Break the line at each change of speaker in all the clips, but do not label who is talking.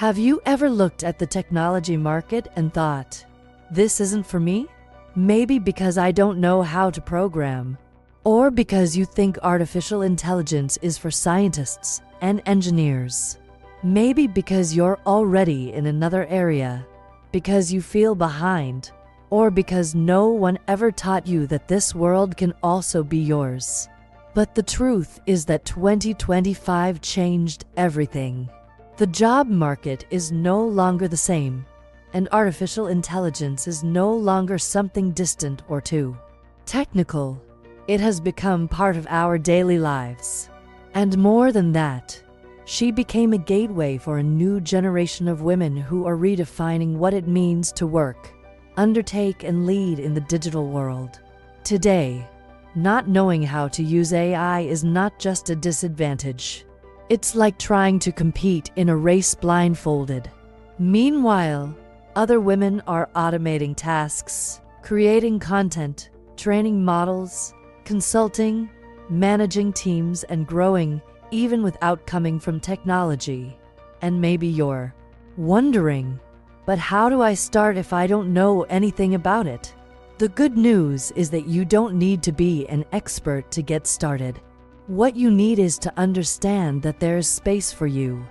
Have you ever looked at the technology market and thought, this isn't for me? Maybe because I don't know how to program, or because you think artificial intelligence is for scientists and engineers. Maybe because you're already in another area, because you feel behind, or because no one ever taught you that this world can also be yours. But the truth is that 2025 changed everything. The job market is no longer the same, and artificial intelligence is no longer something distant or too technical. It has become part of our daily lives. And more than that, she became a gateway for a new generation of women who are redefining what it means to work, undertake, and lead in the digital world. Today, not knowing how to use AI is not just a disadvantage. It's like trying to compete in a race blindfolded. Meanwhile, other women are automating tasks, creating content, training models, consulting, managing teams, and growing even without coming from technology. And maybe you're wondering, but how do I start if I don't know anything about it? The good news is that you don't need to be an expert to get started. What you need is to understand that there is space for you,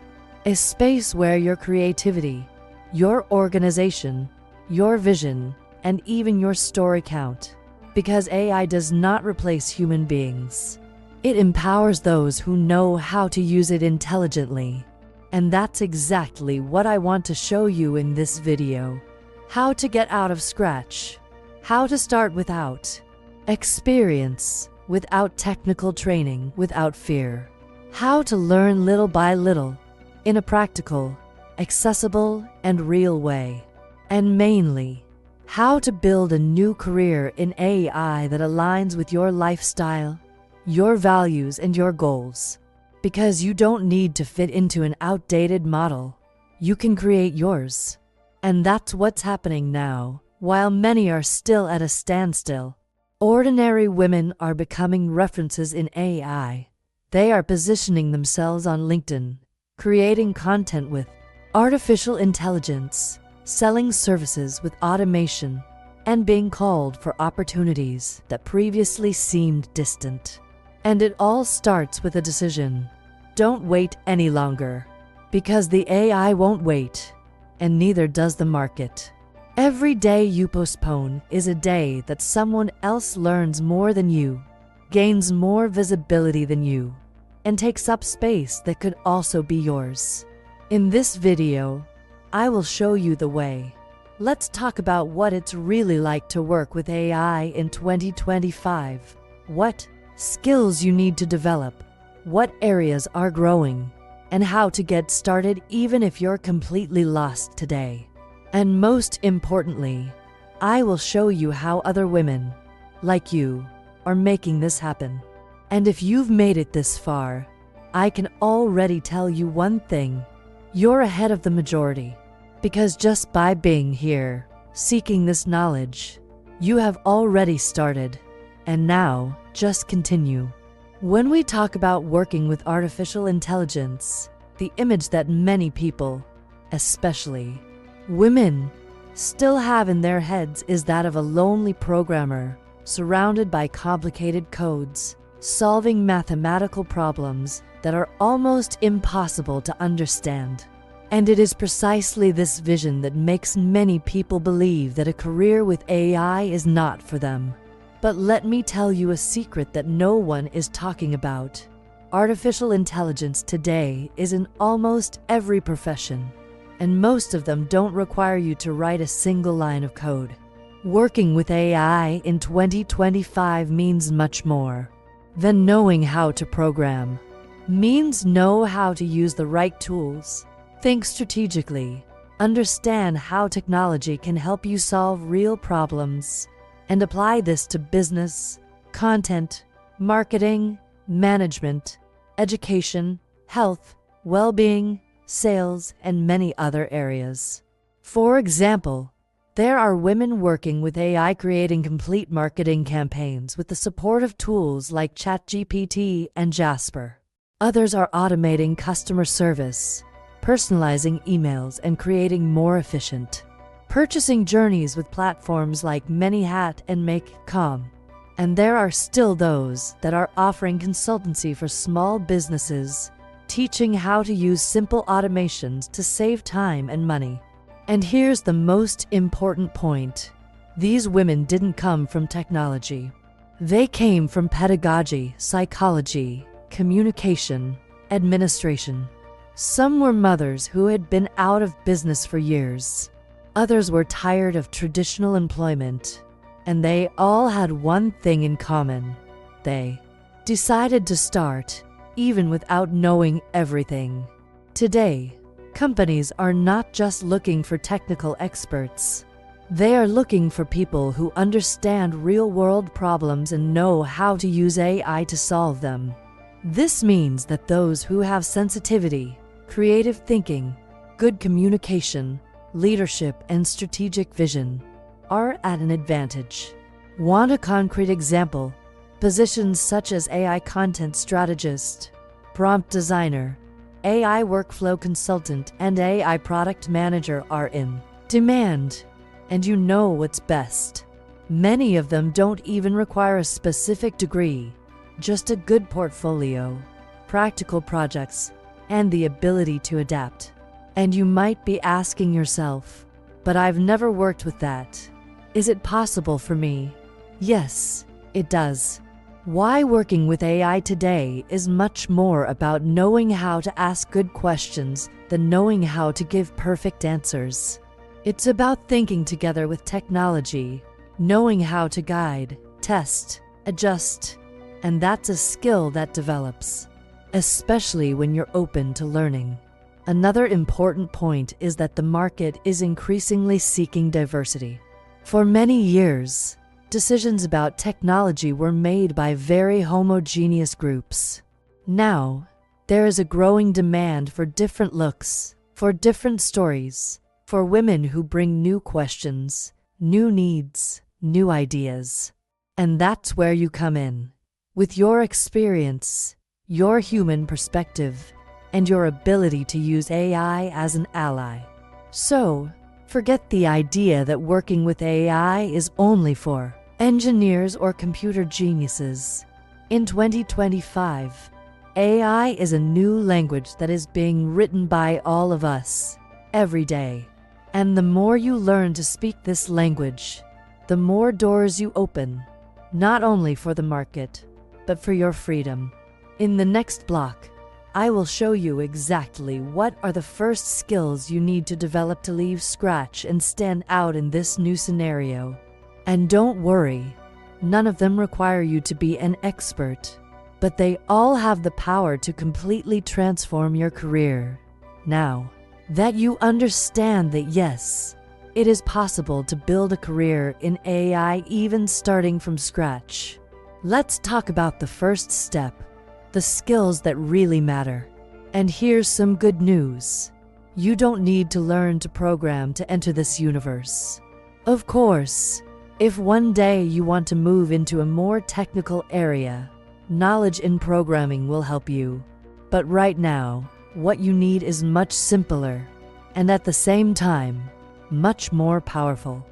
a space where your creativity, your organization, your vision, and even your story count. Because AI does not replace human beings. It empowers those who know how to use it intelligently. And that's exactly what I want to show you in this video. How to get out of scratch. How to start without experience, without technical training, without fear. How to learn little by little, in a practical, accessible, and real way. And mainly, how to build a new career in AI that aligns with your lifestyle, your values, and your goals. Because you don't need to fit into an outdated model. You can create yours. And that's what's happening now, while many are still at a standstill. Ordinary women are becoming references in AI. They are positioning themselves on LinkedIn, creating content with artificial intelligence, selling services with automation, and being called for opportunities that previously seemed distant. And it all starts with a decision. Don't wait any longer, because the AI won't wait, and neither does the market. Every day you postpone is a day that someone else learns more than you, gains more visibility than you, and takes up space that could also be yours. In this video, I will show you the way. Let's talk about what it's really like to work with AI in 2025. What skills you need to develop, what areas are growing, and how to get started even if you're completely lost today. And most importantly, I will show you how other women, like you, are making this happen. And if you've made it this far, I can already tell you one thing. You're ahead of the majority. Because just by being here, seeking this knowledge, you have already started. And now, just continue. When we talk about working with artificial intelligence, the image that many people, especially women, still have in their heads is that of a lonely programmer, surrounded by complicated codes, solving mathematical problems that are almost impossible to understand. And it is precisely this vision that makes many people believe that a career with AI is not for them. But let me tell you a secret that no one is talking about. Artificial intelligence today is in almost every profession. And most of them don't require you to write a single line of code. Working with AI in 2025 means much more than knowing how to program. Means know how to use the right tools, think strategically, understand how technology can help you solve real problems, and apply this to business, content, marketing, management, education, health, well-being, sales, and many other areas. For example, there are women working with AI creating complete marketing campaigns with the support of tools like ChatGPT and Jasper. Others are automating customer service, personalizing emails and creating more efficient purchasing journeys with platforms like ManyHat and Make.com. And there are still those that are offering consultancy for small businesses, teaching how to use simple automations to save time and money. And here's the most important point. These women didn't come from technology. They came from pedagogy, psychology, communication, administration. Some were mothers who had been out of business for years. Others were tired of traditional employment. And they all had one thing in common. They decided to start, even without knowing everything. Today, companies are not just looking for technical experts. They are looking for people who understand real-world problems and know how to use AI to solve them. This means that those who have sensitivity, creative thinking, good communication, leadership, and strategic vision are at an advantage. Want a concrete example? Positions such as AI content strategist, prompt designer, AI workflow consultant, and AI product manager are in demand. And you know what's best. Many of them don't even require a specific degree, just a good portfolio, practical projects, and the ability to adapt. And you might be asking yourself, but I've never worked with that. Is it possible for me? Yes, it does. Why working with AI today is much more about knowing how to ask good questions than knowing how to give perfect answers. It's about thinking together with technology, knowing how to guide, test, adjust, and that's a skill that develops, especially when you're open to learning. Another important point is that the market is increasingly seeking diversity. For many years, decisions about technology were made by very homogeneous groups. Now, there is a growing demand for different looks, for different stories, for women who bring new questions, new needs, new ideas. And that's where you come in. With your experience, your human perspective, and your ability to use AI as an ally. So, forget the idea that working with AI is only for engineers or computer geniuses. In 2025, AI is a new language that is being written by all of us, every day. And the more you learn to speak this language, the more doors you open, not only for the market, but for your freedom. In the next block, I will show you exactly what are the first skills you need to develop to leave scratch and stand out in this new scenario. And don't worry, none of them require you to be an expert, but they all have the power to completely transform your career. Now that you understand that yes, it is possible to build a career in AI even starting from scratch, let's talk about the first step. The skills that really matter. And here's some good news. You don't need to learn to program to enter this universe. Of course, if one day you want to move into a more technical area, knowledge in programming will help you. But right now, what you need is much simpler, and at the same time, much more powerful.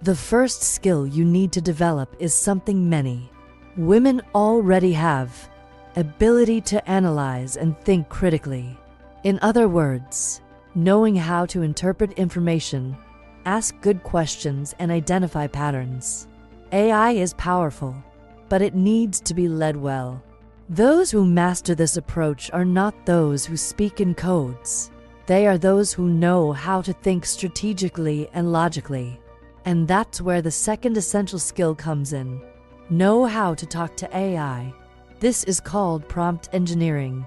The first skill you need to develop is something many women already have. Ability to analyze and think critically. In other words, knowing how to interpret information, ask good questions, and identify patterns. AI is powerful, but it needs to be led well. Those who master this approach are not those who speak in codes. They are those who know how to think strategically and logically. And that's where the second essential skill comes in. Know how to talk to AI. This is called prompt engineering,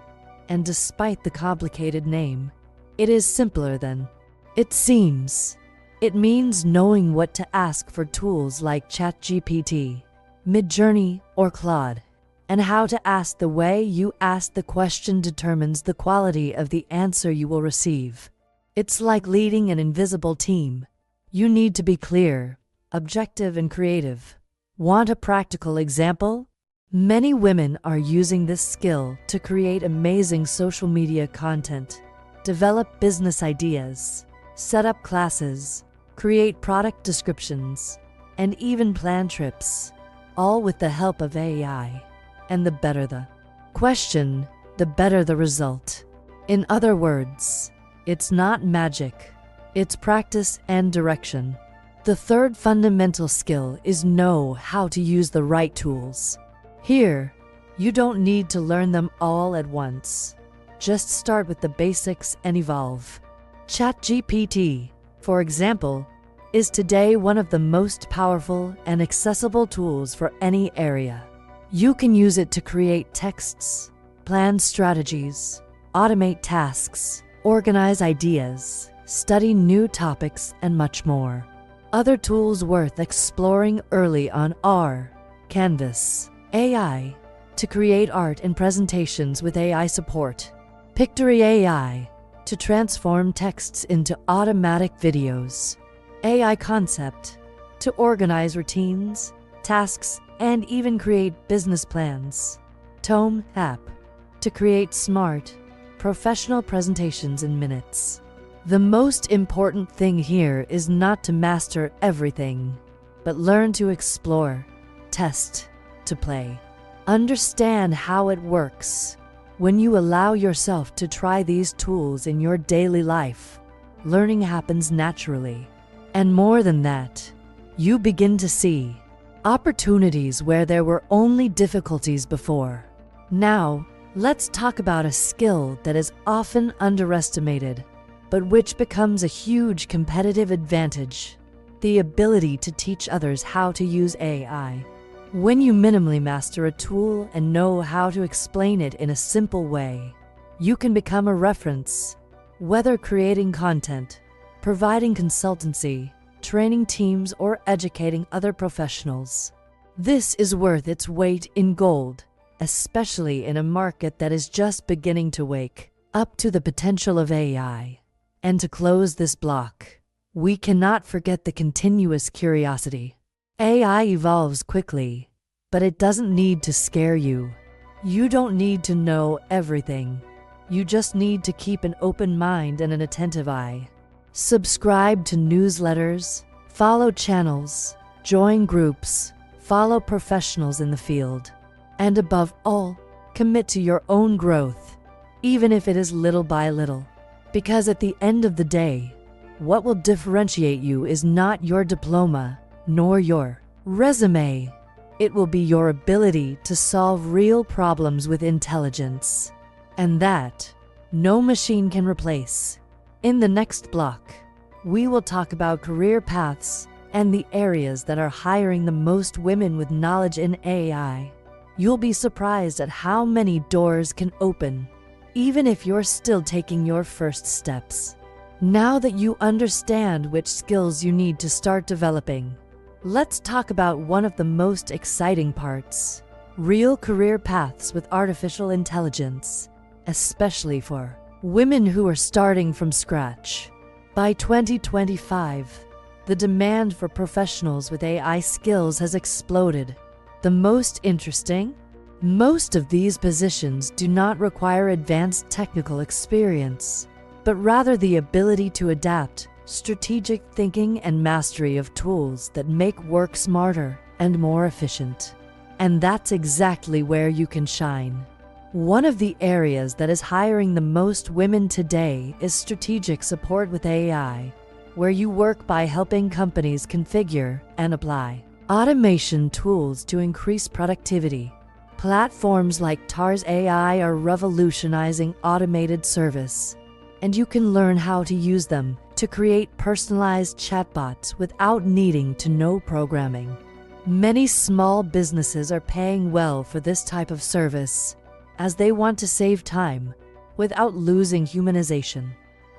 and despite the complicated name, it is simpler than it seems. It means knowing what to ask for tools like ChatGPT, Midjourney, or Claude, and how to ask. The way you ask the question determines the quality of the answer you will receive. It's like leading an invisible team. You need to be clear, objective, and creative. Want a practical example? Many women are using this skill to create amazing social media content. develop business ideas, set up classes, create product descriptions, and even plan trips, all with the help of AI. And the better the question, the better the result. In other words, it's not magic, it's practice and direction. The third fundamental skill is know how to use the right tools. Here, you don't need to learn them all at once. Just start with the basics and evolve. ChatGPT, for example, is today one of the most powerful and accessible tools for any area. You can use it to create texts, plan strategies, automate tasks, organize ideas, study new topics, and much more. Other tools worth exploring early on are Canvas AI, to create art and presentations with AI support. Pictory AI, to transform texts into automatic videos. AI Concept, to organize routines, tasks, and even create business plans. Tome App, to create smart, professional presentations in minutes. The most important thing here is not to master everything, but learn to explore, test, to play. Understand how it works. When you allow yourself to try these tools in your daily life, learning happens naturally. And more than that, you begin to see opportunities where there were only difficulties before. Now, let's talk about a skill that is often underestimated, but which becomes a huge competitive advantage: the ability to teach others how to use AI. When you minimally master a tool and know how to explain it in a simple way, you can become a reference, whether creating content, providing consultancy, training teams, or educating other professionals. This is worth its weight in gold, especially in a market that is just beginning to wake up to the potential of AI. And to close this block, we cannot forget the continuous curiosity. AI evolves quickly, but it doesn't need to scare you. You don't need to know everything. You just need to keep an open mind and an attentive eye. Subscribe to newsletters, follow channels, join groups, follow professionals in the field. And above all, commit to your own growth, even if it is little by little. Because at the end of the day, what will differentiate you is not your diploma, nor your resume. It will be your ability to solve real problems with intelligence. And that, no machine can replace. In the next block, we will talk about career paths and the areas that are hiring the most women with knowledge in AI. You'll be surprised at how many doors can open, even if you're still taking your first steps. Now that you understand which skills you need to start developing, let's talk about one of the most exciting parts: real career paths with artificial intelligence, especially for women who are starting from scratch. By 2025, the demand for professionals with AI skills has exploded. The most interesting? Most of these positions do not require advanced technical experience, but rather the ability to adapt, strategic thinking, and mastery of tools that make work smarter and more efficient. And that's exactly where you can shine. One of the areas that is hiring the most women today is strategic support with AI, where you work by helping companies configure and apply automation tools to increase productivity. Platforms like Tars AI are revolutionizing automated service, and you can learn how to use them to create personalized chatbots without needing to know programming. Many small businesses are paying well for this type of service, as they want to save time without losing humanization.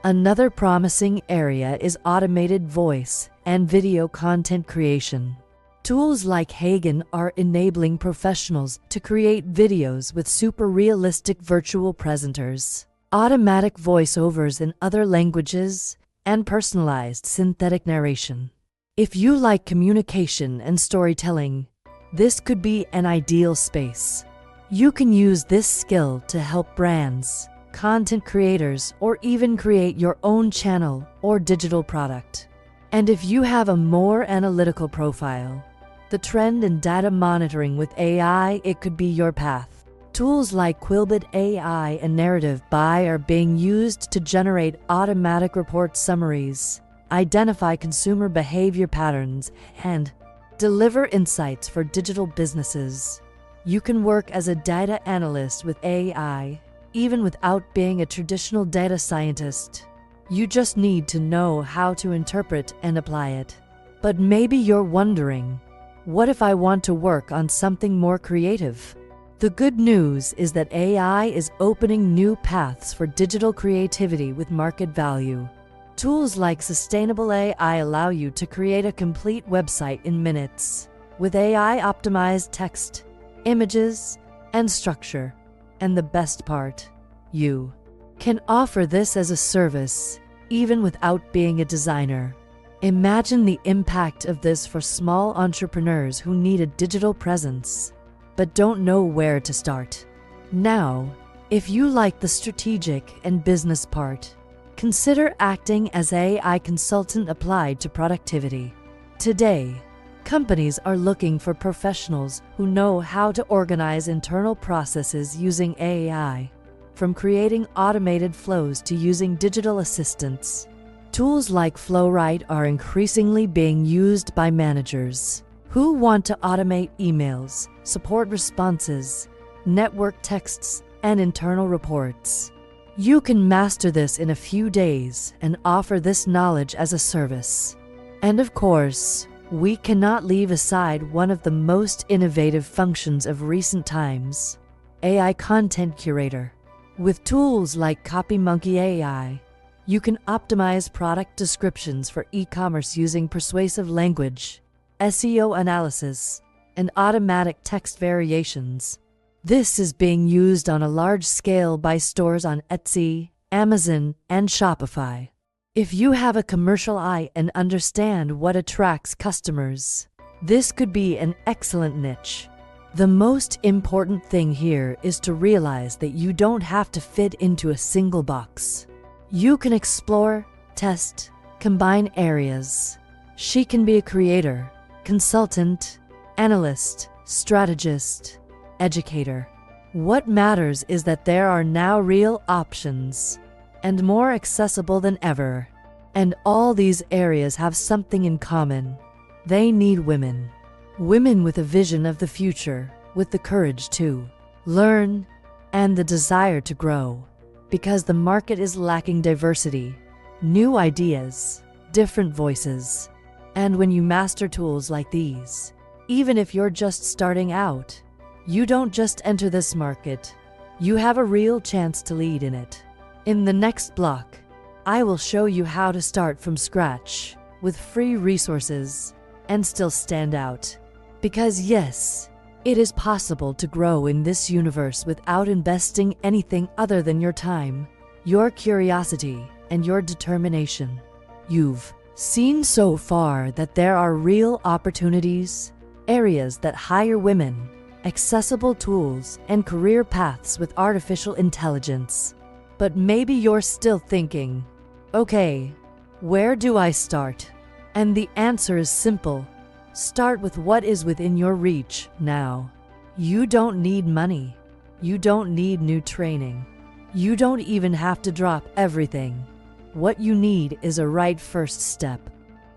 Another promising area is automated voice and video content creation. Tools like Hagen are enabling professionals to create videos with super realistic virtual presenters, automatic voiceovers in other languages, and personalized synthetic narration. If you like communication and storytelling, this could be an ideal space. You can use this skill to help brands, content creators, or even create your own channel or digital product. And if you have a more analytical profile, the trend in data monitoring with AI, it could be your path. Tools like Quillbit AI and Narrative Buy are being used to generate automatic report summaries, identify consumer behavior patterns, and deliver insights for digital businesses. You can work as a data analyst with AI, even without being a traditional data scientist. You just need to know how to interpret and apply it. But maybe you're wondering, what if I want to work on something more creative? The good news is that AI is opening new paths for digital creativity with market value. Tools like Sustainable AI allow you to create a complete website in minutes with AI-optimized text, images, and structure. And the best part, you can offer this as a service, even without being a designer. Imagine the impact of this for small entrepreneurs who need a digital presence but don't know where to start. Now, if you like the strategic and business part, consider acting as AI consultant applied to productivity. Today, companies are looking for professionals who know how to organize internal processes using AI, from creating automated flows to using digital assistants. Tools like Flowrite are increasingly being used by managers who want to automate emails, support responses, network texts, and internal reports. You can master this in a few days and offer this knowledge as a service. And of course, we cannot leave aside one of the most innovative functions of recent times, AI Content Curator. With tools like CopyMonkey AI, you can optimize product descriptions for e-commerce using persuasive language, SEO analysis, and automatic text variations. This is being used on a large scale by stores on Etsy, Amazon, and Shopify. If you have a commercial eye and understand what attracts customers, this could be an excellent niche. The most important thing here is to realize that you don't have to fit into a single box. You can explore, test, combine areas. She can be a creator, consultant, analyst, strategist, educator. What matters is that there are now real options, and more accessible than ever. And all these areas have something in common. They need women. Women with a vision of the future, with the courage to learn and the desire to grow. Because the market is lacking diversity, new ideas, different voices. And when you master tools like these, even if you're just starting out, you don't just enter this market, you have a real chance to lead in it. In the next block, I will show you how to start from scratch with free resources and still stand out. Because yes, it is possible to grow in this universe without investing anything other than your time, your curiosity, and your determination. You've seen so far that there are real opportunities, areas that hire women, accessible tools, and career paths with artificial intelligence. But maybe you're still thinking, okay, where do I start? And the answer is simple. Start with what is within your reach now. You don't need money. You don't need new training. You don't even have to drop everything. What you need is a right first step.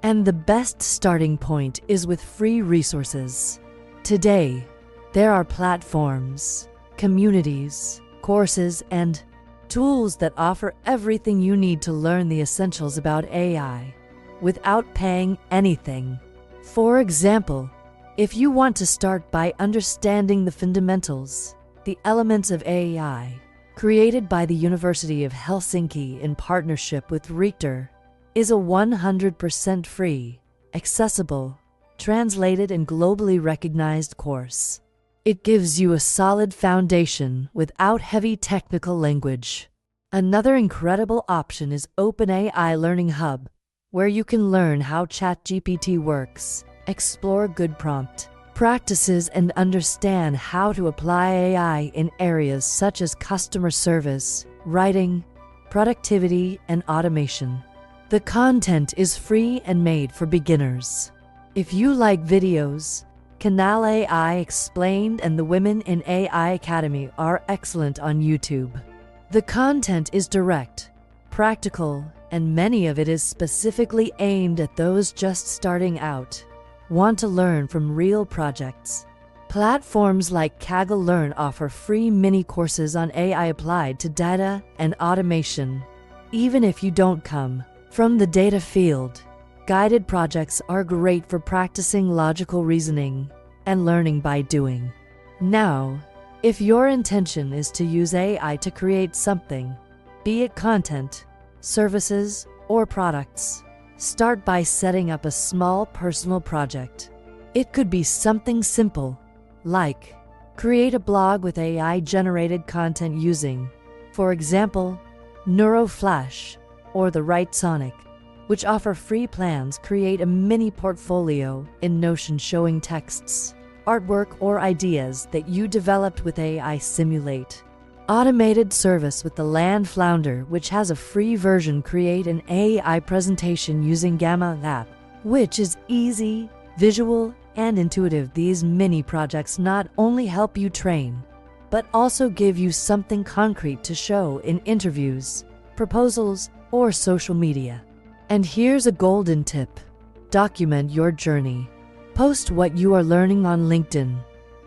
And the best starting point is with free resources. Today, there are platforms, communities, courses, and tools that offer everything you need to learn the essentials about AI without paying anything. For example, if you want to start by understanding the fundamentals, the elements of AI, created by the University of Helsinki in partnership with Richter, is a 100% free, accessible, translated and globally recognized course. It gives you a solid foundation without heavy technical language. Another incredible option is OpenAI Learning Hub, where you can learn how ChatGPT works, explore good prompt practices, and understand how to apply AI in areas such as customer service, writing, productivity, and automation. The content is free and made for beginners. If you like videos, Canal AI Explained and the Women in AI Academy are excellent on YouTube. The content is direct, practical, and many of it is specifically aimed at those just starting out. Want to learn from real projects? Platforms like Kaggle Learn offer free mini courses on AI applied to data and automation. Even if you don't come from the data field, guided projects are great for practicing logical reasoning and learning by doing. Now, if your intention is to use AI to create something, be it content, services, or products, start by setting up a small personal project. It could be something simple, like create a blog with AI-generated content using, for example, NeuroFlash or the Writesonic, which offer free plans. Create a mini portfolio in Notion showing texts, artwork, or ideas that you developed with AI. Simulate automated service with the Land Flounder, which has a free version. Create an AI presentation using Gamma app, which is easy, visual, and intuitive. These mini projects not only help you train, but also give you something concrete to show in interviews, proposals, or social media. And here's a golden tip: document your journey. Post what you are learning on LinkedIn.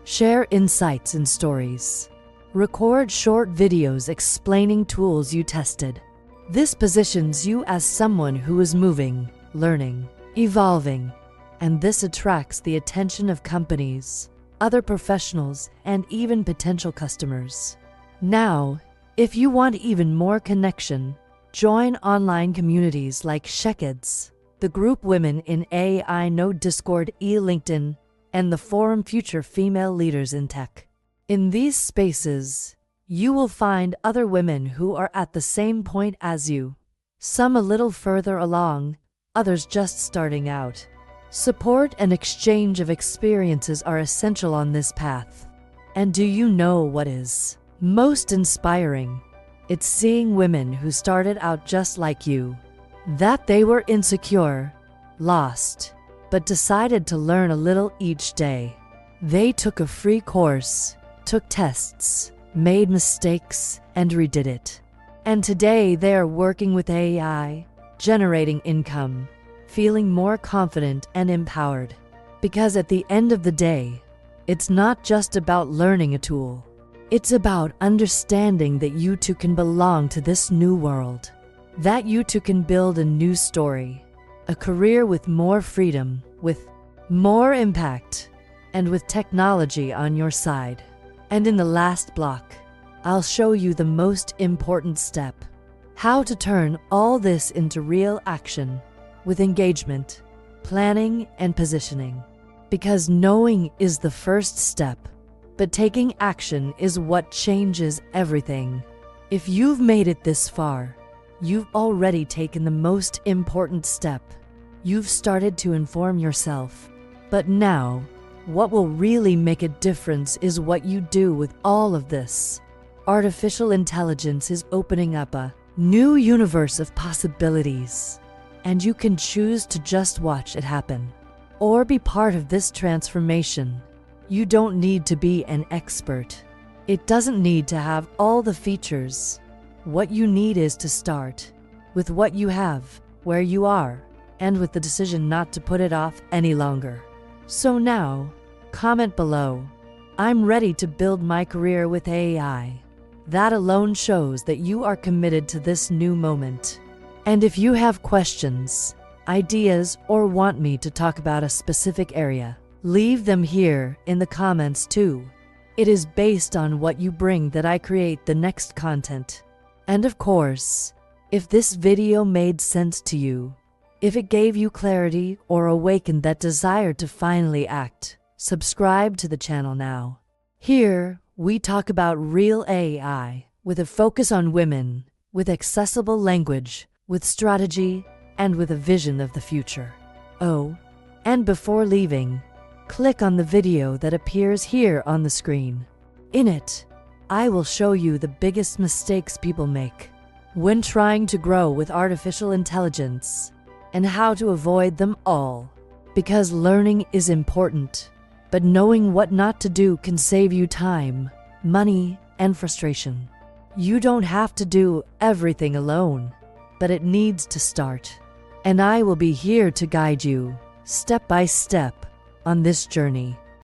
Share insights and stories. Record short videos explaining tools you tested. This positions you as someone who is moving, learning, evolving, and this attracts the attention of companies, other professionals, and even potential customers. Now, if you want even more connection, join online communities like Shekheads, the group Women in AI Know, Discord, LinkedIn, and the forum Future Female Leaders in Tech. In these spaces, you will find other women who are at the same point as you, some a little further along, others just starting out. Support and exchange of experiences are essential on this path. And do you know what is most inspiring? It's seeing women who started out just like you, that they were insecure, lost, but decided to learn a little each day. They took a free course, took tests, made mistakes, and redid it. And today they are working with AI, generating income, feeling more confident and empowered. Because at the end of the day, it's not just about learning a tool. It's about understanding that you too can belong to this new world, that you too can build a new story, a career with more freedom, with more impact, and with technology on your side. And in the last block, I'll show you the most important step: how to turn all this into real action with engagement, planning, and positioning. Because knowing is the first step, but taking action is what changes everything. If you've made it this far, you've already taken the most important step. You've started to inform yourself. But now, what will really make a difference is what you do with all of this. Artificial intelligence is opening up a new universe of possibilities, and you can choose to just watch it happen or be part of this transformation. You don't need to be an expert. It doesn't need to have all the features. What you need is to start with what you have, where you are, and with the decision not to put it off any longer. So now, comment below: I'm ready to build my career with AI. That alone shows that you are committed to this new moment. And if you have questions, ideas, or want me to talk about a specific area, leave them here in the comments too. It is based on what you bring that I create the next content. And of course, if this video made sense to you, if it gave you clarity or awakened that desire to finally act, subscribe to the channel now. Here, we talk about real AI with a focus on women, with accessible language, with strategy, and with a vision of the future. Oh, and before leaving, click on the video that appears here on the screen. In it, I will show you the biggest mistakes people make when trying to grow with artificial intelligence and how to avoid them all. Because learning is important, but knowing what not to do can save you time, money, and frustration. You don't have to do everything alone, but it needs to start. And I will be here to guide you, step by step, on this journey.